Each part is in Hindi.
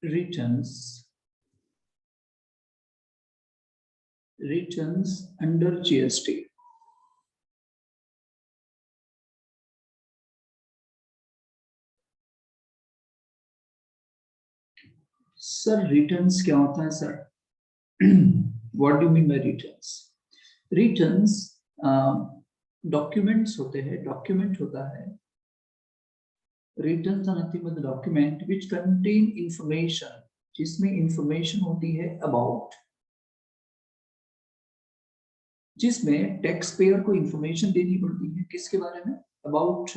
returns under GST. Sir returns क्या होता है सर? What do mean by returns? Returns documents होते हैं, डॉक्यूमेंट होता है। Returns are nothing but the document which contain information, जिसमें इंफॉर्मेशन होती है अबाउट, जिसमें टैक्स पेयर को इंफॉर्मेशन देनी पड़ती है किसके बारे में? अबाउट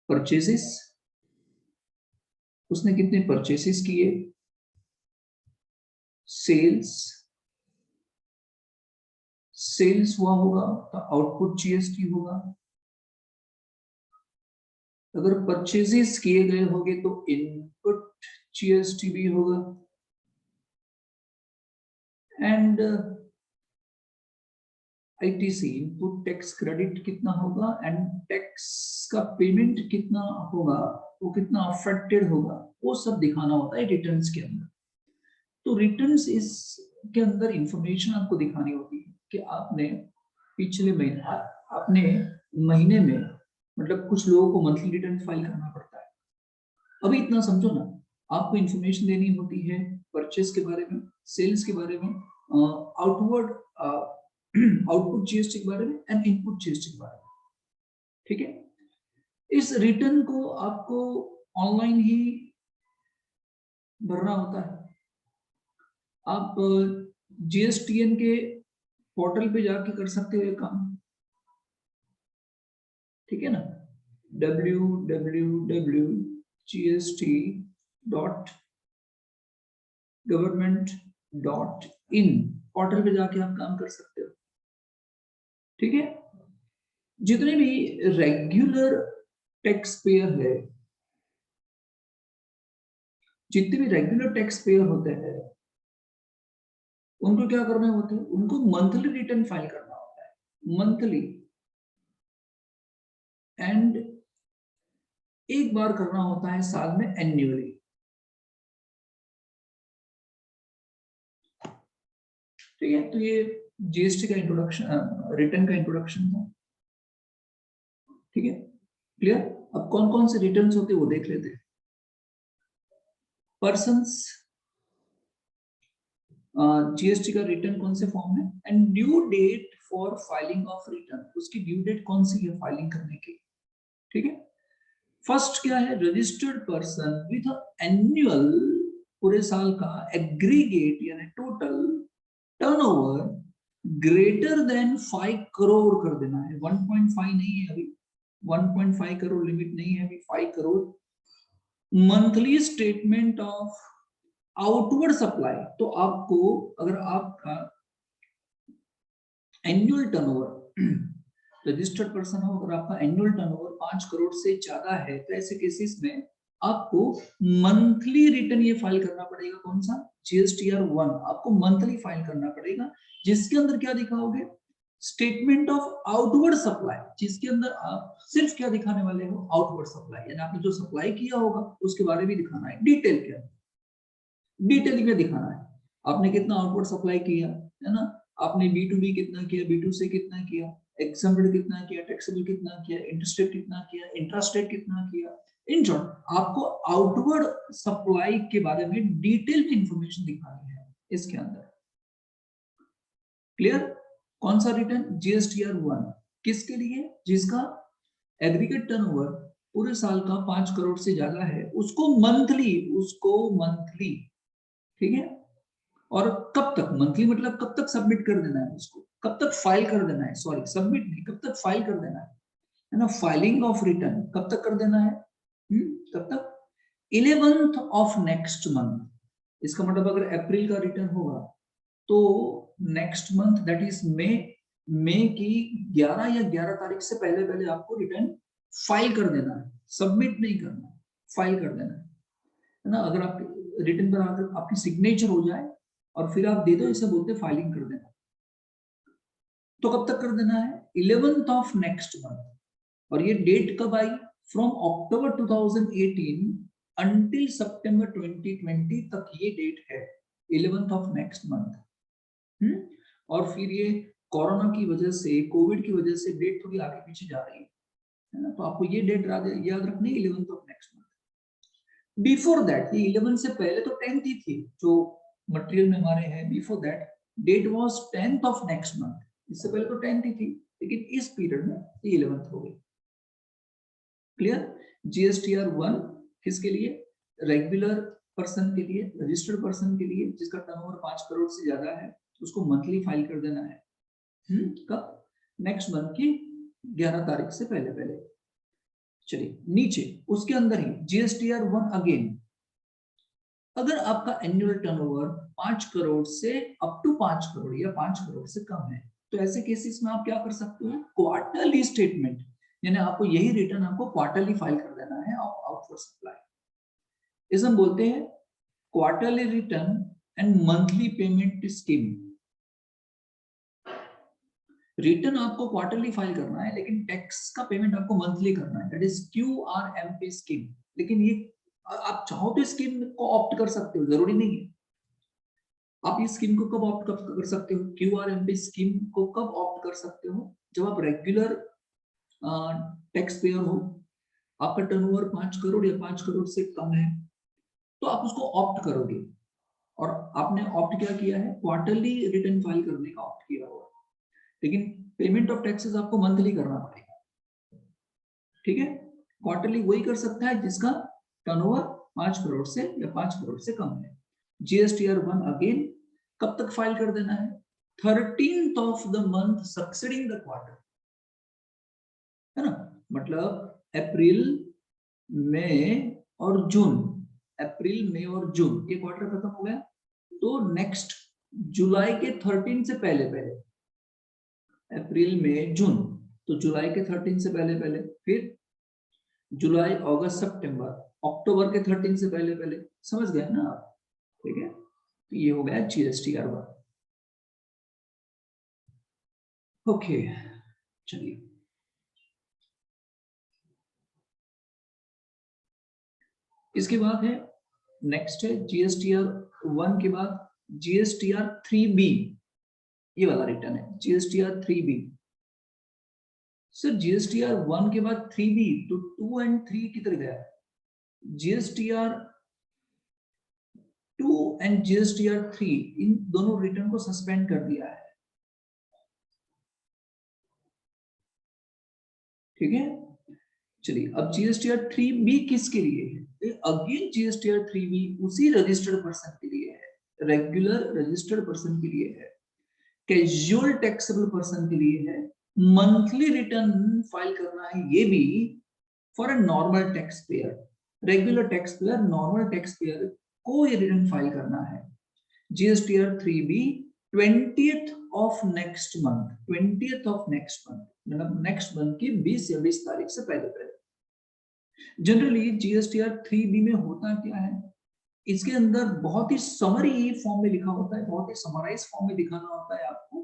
परचेजेस, उसने कितने परचेसेस किए, सेल्स हुआ होगा तो आउटपुट जीएसटी होगा। अगर परचेजेस किए गए होंगे तो इनपुट जीएसटी भी होगा। And ITC input tax credit कितना होगा एंड टैक्स का पेमेंट कितना होगा, वो कितना अफेक्टेड होगा, वो सब दिखाना होता है रिटर्न्स के अंदर। तो रिटर्न्स इसके अंदर इंफॉर्मेशन आपको दिखानी होती है कि आपने पिछले महीने में मतलब कुछ लोगों को मंथली रिटर्न फाइल करना पड़ता है। अभी इतना समझो ना, आपको इंफॉर्मेशन देनी होती है परचेस के बारे में, सेल्स के बारे में, आउटपुट जीएसटी के बारे में एंड इनपुट जीएसटी के बारे में। ठीक है, इस रिटर्न को आपको ऑनलाइन ही भरना होता है। आप जीएसटीएन के पोर्टल पे जाके कर सकते हो ये काम। ठीक है ना, www.gst.government.in पोर्टल पे जाके आप काम कर सकते हो। ठीक है, जितने भी रेगुलर टैक्स पेयर है, जितने भी रेगुलर टैक्स पेयर होते हैं, उनको क्या करना होता है? उनको मंथली रिटर्न फाइल करना होता है, मंथली। एंड एक बार करना होता है साल में, एन्युअली। ठीक है, तो ये जीएसटी का इंट्रोडक्शन, रिटर्न का इंट्रोडक्शन था। ठीक है, क्लियर? अब कौन कौन से रिटर्न्स होते हैं वो देख लेते हैं। पर्सन्स, जीएसटी का रिटर्न कौन से फॉर्म में, and due date for filing of return, उसकी ड्यू डेट कौन सी है फाइलिंग करने की। ठीक है, फर्स्ट क्या है? रजिस्टर्ड पर्सन विथ एनुअल, पूरे साल का एग्रीगेट यानी total turnover greater than 5 crore कर देना है। 1.5 नहीं है अभी, 1.5 करोड़ लिमिट नहीं है अभी, 5 crore. Monthly statement of outward supply, तो आपको अगर आपका एनुअल टर्नओवर, रजिस्टर्ड पर्सन हो, अगर आपका एनुअल टर्नओवर 5 करोड़ से ज्यादा है तो ऐसे केसेस में आपको मंथली रिटर्न ये फाइल करना पड़ेगा। कौन सा? जीएसटीआर 1 आपको मंथली फाइल करना पड़ेगा, जिसके अंदर क्या दिखाओगे? स्टेटमेंट ऑफ आउटवर्ड सप्लाई, जिसके अंदर आप सिर्फ क्या दिखाने वाले हो? आउटवर्ड सप्लाई, यानी आपने जो सप्लाई किया होगा उसके बारे में दिखाना है, डिटेल के अंदर, डिटेलिंग में दिखाना है आपने कितना आउटवर्ड सप्लाई किया, है ना, आपने B2B कितना किया, B2C कितना किया, एक्सम्प्टेड कितना किया, टैक्सेबल कितना किया, इंटरस्टेट कितना किया, इंट्रास्टेट कितना किया। इन शॉर्ट आपको आउटवर्ड सप्लाई के बारे में डिटेल में इंफॉर्मेशन दिखानी है इसके अंदर। क्लियर? कौन सा रिटर्न? जीएसटीआर 1 किसके लिए? जिसका एग्रीगेट टर्नओवर पूरे साल का 5 करोड़ से ज्यादा है, उसको मंथली। ठीक है, और कब तक मंथली मतलब कब तक सबमिट कर देना है उसको, कब तक फाइल कर देना है, सॉरी सबमिट नहीं, कब तक फाइल कर देना है ना, फाइलिंग ऑफ रिटर्न कब तक कर देना है? कब तक? 11th of next month. इसका मतलब अगर अप्रैल का रिटर्न होगा तो नेक्स्ट मंथ दैट इज मई की 11 या 11 तारीख से पहले पहले आपको रिटर्न फाइल कर देना है, सबमिट नहीं करना, फाइल कर देना है ना। अगर आप रिटर्न पर आकर आपकी सिग्नेचर हो जाए और फिर आप दे दो, इसे बोलते हैं फाइलिंग कर देना। तो कब तक कर देना है? 11th of next month. और ये डेट कब आई? फ्रॉम अक्टूबर 2018 until September 2020 तक ये डेट है 11th of next month। और फिर ये कोरोना की वजह से, कोविड की वजह से डेट थोड़ी आगे पीछे जा रही है ना, तो आपको ये डेट याद रखनी है 11th of next month। Before that, ये 11 से पहले तो 10th ही थी जो मटेरियल में हमारे है। Before that date was 10th of next month, इससे पहले तो 10th ही थी, लेकिन इस पीरियड में ये 11th हो गई। क्लियर? GSTR 1 किसके लिए? रेगुलर पर्सन के लिए, रजिस्टर्ड पर्सन के लिए जिसका टर्नओवर 5 करोड़ से ज्यादा है, उसको मंथली फाइल कर देना है। कब? नेक्स्ट मंथ की 11 तारीख से पहले पहले। चलिए नीचे उसके अंदर ही GSTR 1 अगेन, अगर आपका एनुअल टर्नओवर 5 करोड़ से अप टू 5 करोड़ या 5 करोड़ से कम है, तो ऐसे केसेस में आप क्या कर सकते हो? क्वार्टरली स्टेटमेंट, यानी आपको यही रिटर्न आपको क्वार्टरली फाइल कर देना है आउट फॉर सप्लाई। इसे हम बोलते हैं quarterly return and monthly payment scheme. Return आपको क्वार्टरली फाइल करना है, लेकिन टैक्स का पेमेंट आपको मंथली करना है, दैट इज QRMP स्कीम। लेकिन ये आप चाहो तो स्कीम को ऑप्ट कर सकते हो, जरूरी नहीं है। आप इस स्कीम को कब ऑप्ट कर सकते हो? QRMP स्कीम को कब ऑप्ट कर सकते हो? जब आप रेगुलर टैक्स पेयर हो, आपका टर्नओवर 5 करोड़ या 5 करोड़ से कम है, तो आप उसको ऑप्ट करोगे। और आपने ऑप्ट क्या किया है? क्वार्टरली रिटर्न फाइल करने का ऑप्ट किया हुआ, लेकिन पेमेंट ऑफ टैक्सेस आपको मंथली करना पड़ेगा। ठीक है? क्वार्टरली वही कर सकता है जिसका टर्नओवर 5 करोड़ से या 5 करोड़ से कम है। GSTR 1 अगेन कब तक फाइल कर देना है? 13th of the month succeeding the quarter, है ना? मतलब अप्रैल, मई और जून, अप्रैल, मई और जून ये क्वार्टर खत्म हो गया, तो नेक्स्ट जुलाई के 13 से पहले पहले, अप्रैल, मई, जून, तो जुलाई के 13 से पहले पहले, फिर जुलाई, अगस्त, सितंबर, अक्टूबर के 13 से पहले पहले। समझ गए ना आप? ठीक है, तो ये हो गया GSTR 1। ओके, चलिए इसके बाद है, नेक्स्ट है GSTR 1 के बाद GSTR 3B, ये वाला रिटर्न है GSTR 3B। सर GSTR 1 के बाद 3B, तो 2 and 3 किधर गया? GSTR 2 and GSTR 3 इन दोनों रिटर्न को सस्पेंड कर दिया है। ठीक है, चलिए अब GSTR 3B किसके लिए है? अगेन GSTR 3B उसी रजिस्टर्ड पर्सन के लिए है, रेगुलर रजिस्टर्ड पर्सन के लिए है, कैजुअल टैक्सेबल पर्सन के लिए है। मंथली रिटर्न फाइल करना है ये भी for a normal tax payer, regular tax payer, normal tax payer को ये रिटर्न फाइल करना है। GSTR 3B 20th of next month, 20th of next month, मतलब नेक्स्ट मंथ की 20 या 20 तारीख से पहले पहले। जनरली GSTR 3B में होता क्या है, इसके अंदर बहुत ही समरी फॉर्म में लिखा होता है, बहुत ही समराइज फॉर्म में दिखाना होता है आपको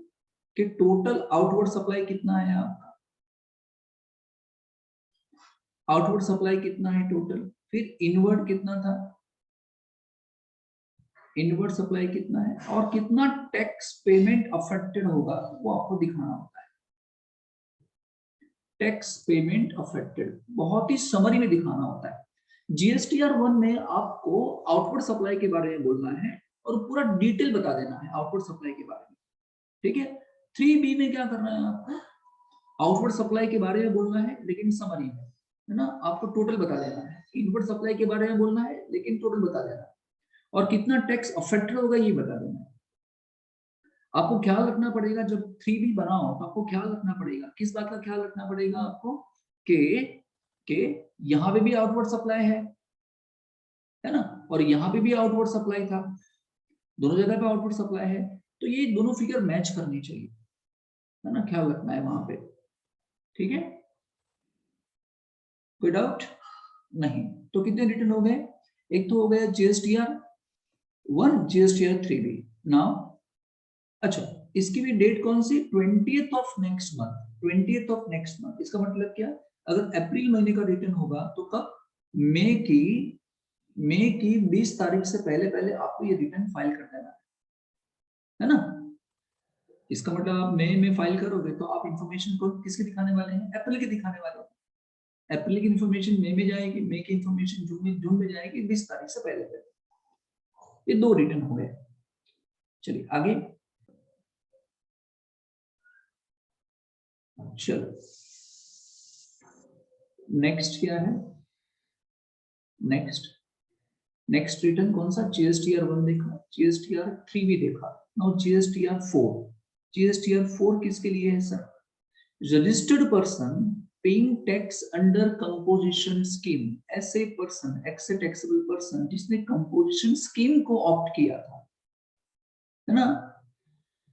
कि टोटल आउटवर्ड सप्लाई कितना है आपका, आउटवर्ड सप्लाई कितना है टोटल, फिर इनवर्ड कितना था, इनवर्ड सप्लाई कितना है, और कितना टैक्स पेमेंट अफेक्टेड होगा वो आपको दिखाना होता है। टैक्स पेमेंट अफेक्टेड बहुत ही समरी में दिखाना होता है। GSTR 1 में आपको आउटवर्ड सप्लाई के बारे में बोलना है और पूरा डिटेल बता देना है आउटवर्ड सप्लाई के बारे में। ठीक है, 3B में क्या करना है आपको? आउटवर्ड सप्लाई के बारे में बोलना है लेकिन समरी में, है ना, आपको टोटल बता देना है। इनवर्ड सप्लाई के बारे में बोलना है लेकिन टोटल बता देना है, और कितना टैक्स अफेक्टेड होगा ये बता देना है। आपको ख्याल रखना पड़ेगा जब 3B बनाओ, तो आपको ख्याल रखना पड़ेगा, किस बात का ख्याल रखना पड़ेगा आपको? के यहाँ पे भी आउटवर्ड सप्लाई है ना, और यहाँ पे भी आउटवर्ड सप्लाई था, दोनों जगह पे आउटवर्ड सप्लाई है, तो ये दोनों फिगर मैच करनी चाहिए, है ना, ख्याल रखना है वहां पे। ठीक है, कोई डाउट नहीं? तो कितने रिटर्न हो गए? एक तो हो गया GSTR 1, GSTR 3B। नाउ अच्छा, इसकी भी डेट कौन सी? 20th of next month, 20th of next month. इसका मतलब क्या? अगर अप्रैल महीने का रिटर्न होगा तो कब? मई की मई की 20 तारीख से पहले पहले आपको ये रिटर्न फाइल कर देना है ना। इसका मतलब आप मई में फाइल करोगे तो आप इंफॉर्मेशन को किसके दिखाने वाले हैं, अप्रैल के दिखाने वाले हैं। अप्रैल की इंफॉर्मेशन मई में जाएगी, मई की इंफॉर्मेशन जून में जाएगी 20 तारीख से पहले पहले। ये 2 रिटर्न हो गए। चलिए आगे चलो, नेक्स्ट क्या है, नेक्स्ट रिटर्न कौन सा, जीएसटीआर 1 देखा, जीएसटीआर 3 भी देखा, नाउ जीएसटीआर 4। जीएसटीआर 4 किसके लिए है sir, registered person paying tax under composition scheme, ऐसे पर्सन, एक्से टैक्सेबल पर्सन जिसने कंपोजिशन स्कीम को ऑप्ट किया था, है ना,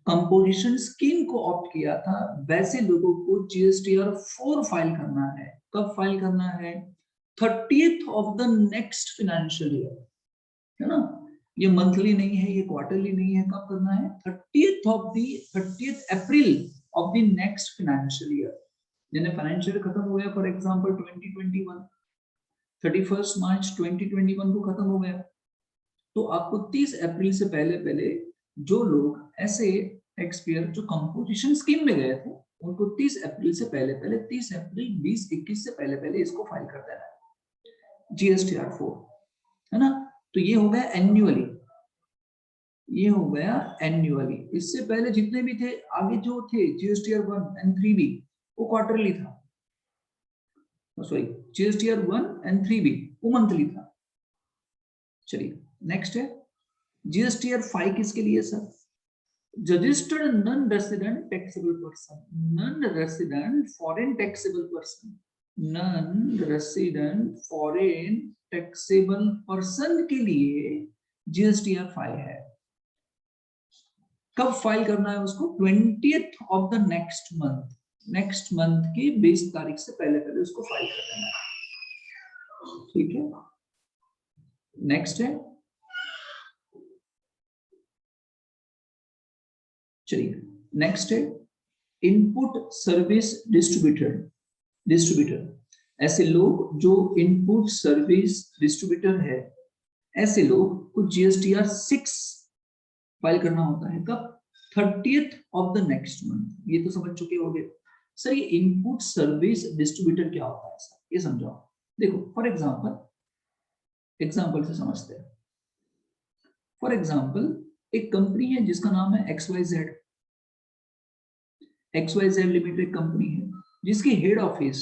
कंपोजिशन स्कीम को ऑप्ट किया था, वैसे लोगों को जीएसटीआर 4 फाइल करना है। कब फाइल करना है, 30th of the next financial year, है ना, ये मंथली नहीं है, ये क्वार्टरली नहीं है, कब करना है, 30th April of the next financial year. यानी फाइनेंशियल ईयर खत्म हो गया, फॉर एग्जांपल 2021, 31 मार्च 2021 को खत्म हो गया, तो आपको 30 अप्रैल से पहले पहले जो लोग ऐसे टैक्स पेयर जो कंपोजिशन स्कीम में गए थे, उनको 30 अप्रैल से पहले पहले, 30 अप्रैल 2021 से पहले पहले इसको फाइल कर देना है जीएसटीआर 4, है ना। तो ये हो गया एन्युअली, ये हो गया एन्युअली। इससे पहले जितने भी थे आगे जो थे जीएसटीआर 1 एंड 3 भी, वो क्वार्टरली था, सॉरी जीएसटीआर 1 एंड 3 भी वो मंथली था। चलिए नेक्स्ट है जीएसटीआर 5 किसके लिए sir, registered non-resident taxable person, non-resident foreign taxable person, non-resident foreign taxable person के लिए जीएसटीआर 5 है। कब फाइल करना है उसको, 20th of the next month, next month की 20 तारीख से पहले पहले उसको फाइल कर देना है, ठीक है। नेक्स्ट है, चलिए नेक्स्ट है इनपुट सर्विस डिस्ट्रीब्यूटर, ऐसे लोग जो इनपुट सर्विस डिस्ट्रीब्यूटर है, ऐसे लोग को जीएसटीआर 6 फाइल करना होता है, कब, 30th of the next month. ये तो समझ चुके होंगे सर, ये इनपुट सर्विस डिस्ट्रीब्यूटर क्या होता है सर, ये समझाओ। देखो फॉर एग्जांपल से समझते हैं। फॉर एग्जांपल एक कंपनी है जिसका नाम है XYZ लिमिटेड कंपनी है, जिसकी हेड ऑफिस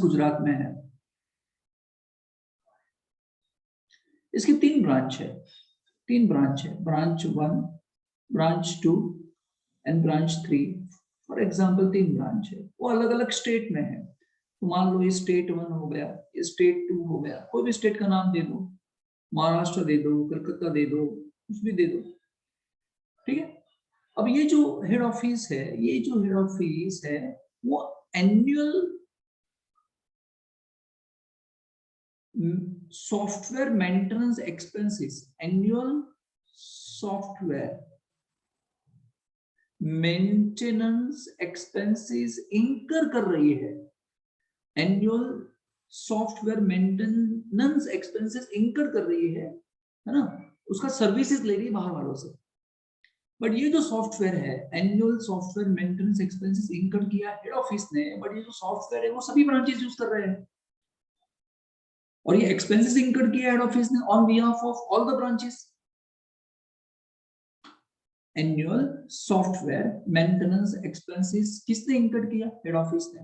गुजरात में है। इसकी 3 ब्रांच है, branch 1, branch 2 and branch 3। For example 3 branch है, वो अलग अलग स्टेट में है। तो मान लो ये स्टेट 1 हो गया, ये स्टेट 2 हो गया, कोई भी स्टेट का नाम दे दो, महाराष्ट्र दे दो, कलकत्ता दे दो, कुछ भी दे दो, ठीक है। अब ये जो हेड ऑफिस है, वो annual software maintenance expenses, annual software maintenance expenses इंकर कर रही है, एनुअल सॉफ्टवेयर मेंटेनेंस एक्सपेंसेस इंकर कर रही है ना, उसका सर्विसेज ले रही है बाहर वालों से। बट ये जो सॉफ्टवेयर है, एनुअल सॉफ्टवेयर मेंटेनेंस एक्सपेंसेस इंकर किया हेड ऑफिस ने, बट ये जो सॉफ्टवेयर है वो सभी ब्रांचेस यूज कर रहे हैं, और ये एक्सपेंसेस इंकर किया हेड ऑफिस ने on behalf of all the branches. Annual software maintenance expenses किसने इंकर किया, हेड ऑफिस ने,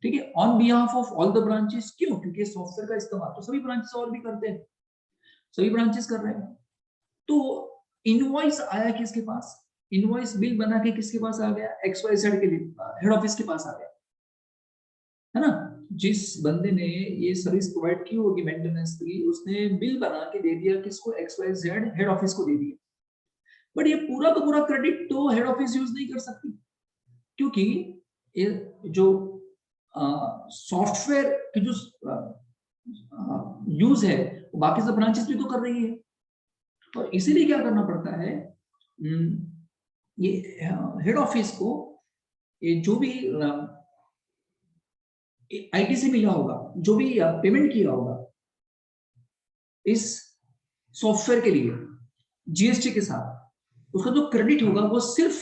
ठीक है, on behalf of all the branches. क्यों, क्योंकि सॉफ्टवेयर का इस्तेमाल तो सभी ब्रांचेस और भी करते हैं, सभी ब्रांचेस कर रहे हैं। तो इनवॉइस आया किसके पास, इनवॉइस बिल बना के किसके पास आ गया, XYZ के हेड ऑफिस के पास आ गया, है ना। जिस बंदे ने ये सर्विस प्रोवाइड की होगी मेंटेनेंस की, उसने बिल बना के दे दिया किसको, XYZ हेड ऑफिस को दे दिया। बट ये पूरा का पूरा क्रेडिट तो हेड ऑफिस यूज नहीं कर सकती, क्योंकि ये जो सॉफ्टवेयर की जो यूज है बाकी सब ब्रांचेस भी तो कर रही है। और इसीलिए क्या करना पड़ता है, ये हेड ऑफिस को ये जो भी आईटी से मिला होगा, जो भी पेमेंट किया होगा इस सॉफ्टवेयर के लिए जीएसटी के साथ, उसका जो क्रेडिट होगा वो सिर्फ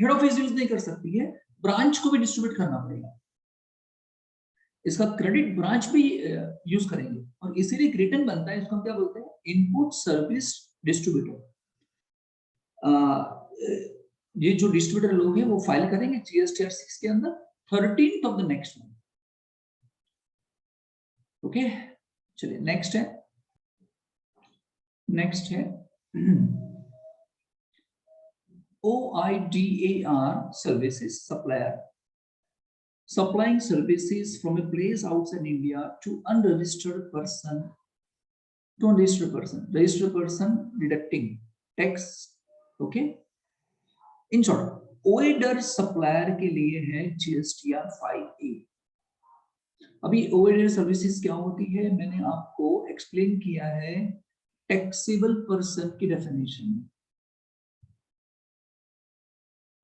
हेड ऑफिस यूज नहीं कर सकती है, ब्रांच को भी डिस्ट्रीब्यूट करना पड़ेगा। इसका क्रेडिट ब्रांच भी यूज करेंगे और इसीलिए रिटर्न बनता है, इसको हम क्या बोलते हैं, इनपुट सर्विस डिस्ट्रीब्यूटर। ये जो डिस्ट्रीब्यूटर लोग हैं वो फाइल करेंगे जीएसटीआर 6 के अंदर 13th of the next month. Okay, चलिए नेक्स्ट है, नेक्स्ट है OIDAR services supplier, supplying services from a place outside India to unregistered person, to unregistered person, registered person deducting tax. Okay, in short, OIDAR supplier के लिए है GSTR 5A। अभी OIDAR सर्विसेज क्या होती है, मैंने आपको एक्सप्लेन किया है टैक्सेबल पर्सन की डेफिनेशन में।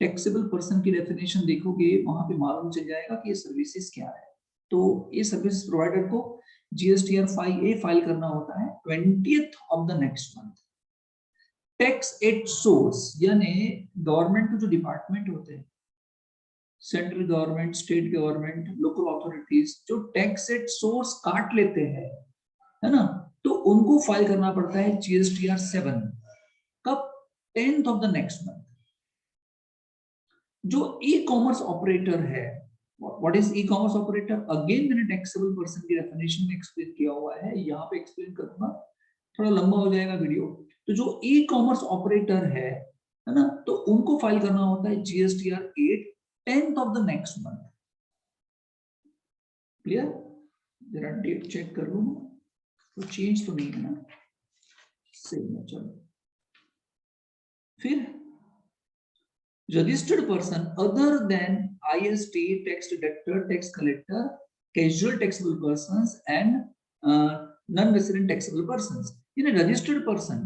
टैक्सेबल पर्सन की डेफिनेशन देखोगे वहां पे मालूम चल जाएगा कि ये सर्विसेज क्या है। तो ये सर्विस प्रोवाइडर को जीएसटीआर 5A फाइल करना होता है 20th of the next month. Tax at source, यानी गवर्नमेंट के जो डिपार्टमेंट होते हैं, central government, state government, local authorities, जो टैक्स एट सोर्स काट लेते हैं, है ना, तो उनको फाइल करना पड़ता है जीएसटीआर 7। कब? 10th of the next month. जो ई कॉमर्स ऑपरेटर है, what is e commerce operator? Again मैंने टैक्सेबल पर्सन की डेफिनेशन में एक्सप्लेन किया हुआ है, यहाँ पे एक्सप्लेन करूंगा, थोड़ा लंबा हो जाएगा वीडियो। तो जो ई कॉमर्स ऑपरेटर है ना, तो उनको फाइल करना होता है GSTR 8 10th of the next month. Clear? जरा डेट चेक कर लूं, तो चेंज तो नहीं है ना, सेम है। चलो फिर registered person other than IST, tax deductor, tax collector, casual taxable persons and non-resident taxable persons। यानी रजिस्टर्ड पर्सन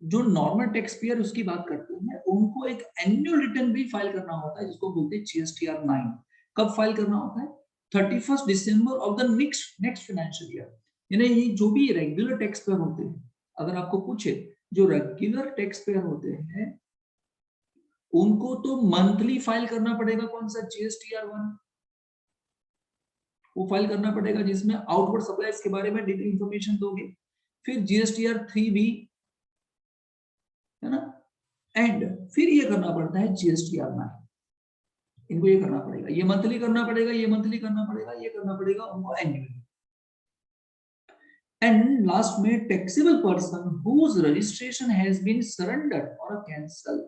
जो नॉर्मल टैक्स पेयर उसकी बात करते हैं, उनको एक एनुअल रिटर्न भी फाइल करना होता है, जिसको बोलते हैं जीएसटीआर 9। कब फाइल करना होता है? 31st December of the next financial year. यानी ये जो भी रेगुलर टैक्स पेयर होते हैं, अगर आपको पूछे जो रेगुलर टैक्स पेयर होते हैं उनको तो मंथली फाइल करना पड़ेगा। कौन सा? जीएसटीआर 1 वो फाइल करना पड़ेगा, जिसमें आउटवर्ड सप्लाईज के बारे में डिटेल इंफॉर्मेशन दोगे। फिर जीएसटीआर 3 भी, है ना, एंड फिर ये करना पड़ता है जीएसटीआर 9। इनको ये करना पड़ेगा, ये मंथली करना पड़ेगा, ये मंथली करना पड़ेगा, ये करना पड़ेगा उनको एनुअली। एंड लास्ट में taxable person whose registration has been surrendered और कैंसल,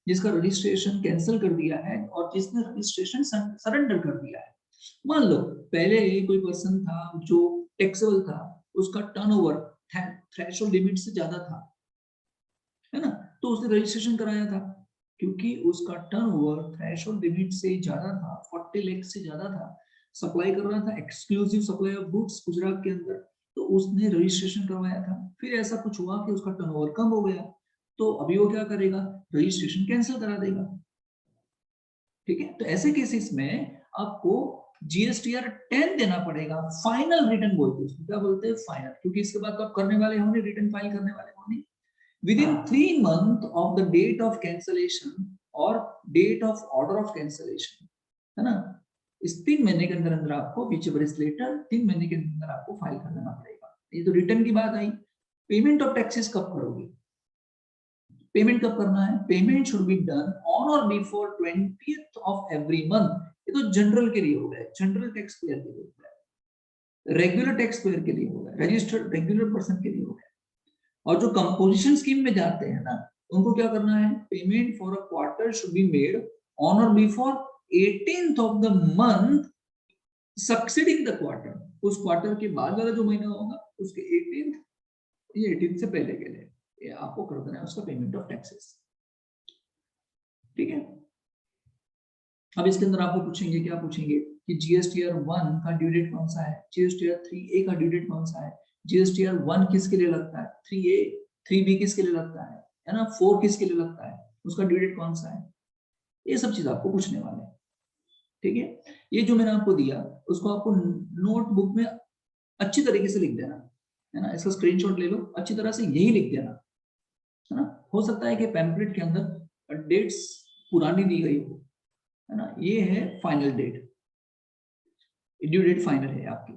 जिसका रजिस्ट्रेशन कैंसिल कर दिया है और जिसने रजिस्ट्रेशन सरेंडर कर दिया है। मान लो पहले कोई पर्सन था जो टैक्सेबल था, उसका टर्नओवर थ्रेशोल्ड लिमिट से ज्यादा था, है ना, तो उसने रजिस्ट्रेशन कराया था। क्योंकि उसका टर्नओवर थ्रेशोल्ड लिमिट से ज्यादा था, 40 लाख से ज्यादा था, सप्लाई कर रहा था exclusive supply of goods Gujarat के अंदर, तो उसने रजिस्ट्रेशन करवाया था। फिर ऐसा कुछ हुआ कि उसका टर्नओवर कम हो गया, तो अभी वो क्या करेगा? रजिस्ट्रेशन कैंसिल करा देगा। ठीक है, तो ऐसे केसेस में आपको जीएसटीआर 10 देना पड़ेगा। फाइनल रिटर्न बोलते हैं, क्या बोलते हैं? फाइनल, क्योंकि इसके बाद तो आप करने वाले होंगे, रिटर्न फाइल करने वाले होंगे within 3 months of the date of cancellation or date of order of cancellation, है ना। इस 3 महीने के अंदर अंदर आपको whichever is later 3 महीने के अंदर आपको फाइल कर देना पड़ेगा। ये तो रिटर्न की बात आई। पेमेंट ऑफ टैक्सेस कब करोगे? पेमेंट कब करना है? Payment should be done on or before 20th of every month. ये तो जनरल के लिए हो गया, जनरल टैक्स पेयर के लिए हो गया, रेगुलर टैक्स पेयर के लिए हो गया, रजिस्टर्ड रेगुलर पर्सन के लिए हो गया। और जो कंपोजिशन स्कीम में जाते हैं ना, उनको क्या करना है? Payment for a quarter should be made on or before 18th of the month succeeding the quarter. उस क्वार्टर के बाद वाला जो महीना होगा उसके 18th, ये 18th से पहले के लिए ये आपको कर देना है उसका पेमेंट ऑफ टैक्सेस। ठीक है, अब इसके अंदर आपको पूछेंगे, क्या पूछेंगे कि जीएसटीआर 1 का ड्यू डेट कौन सा है, जीएसटीआर 3A का ड्यू डेट कौन सा है, जीएसटीआर 1 किसके लिए लगता है, 3A 3B किसके लिए लगता है ना, 4 किसके लिए लगता है, उसका ड्यू डेट कौन सा है। ये सब चीज आपको पूछने वाले हैं। ठीक है, ये जो मैंने आपको दिया उसको आपको नोटबुक में अच्छी तरीके से लिख देना है ना, इसका स्क्रीनशॉट ले लो, अच्छी तरह से यही लिख देना है ना। हो सकता है कि पैम्पलेट के अंदर डेट्स पुरानी दी गई हो, है ना, ये है final date, due date final है आपकी।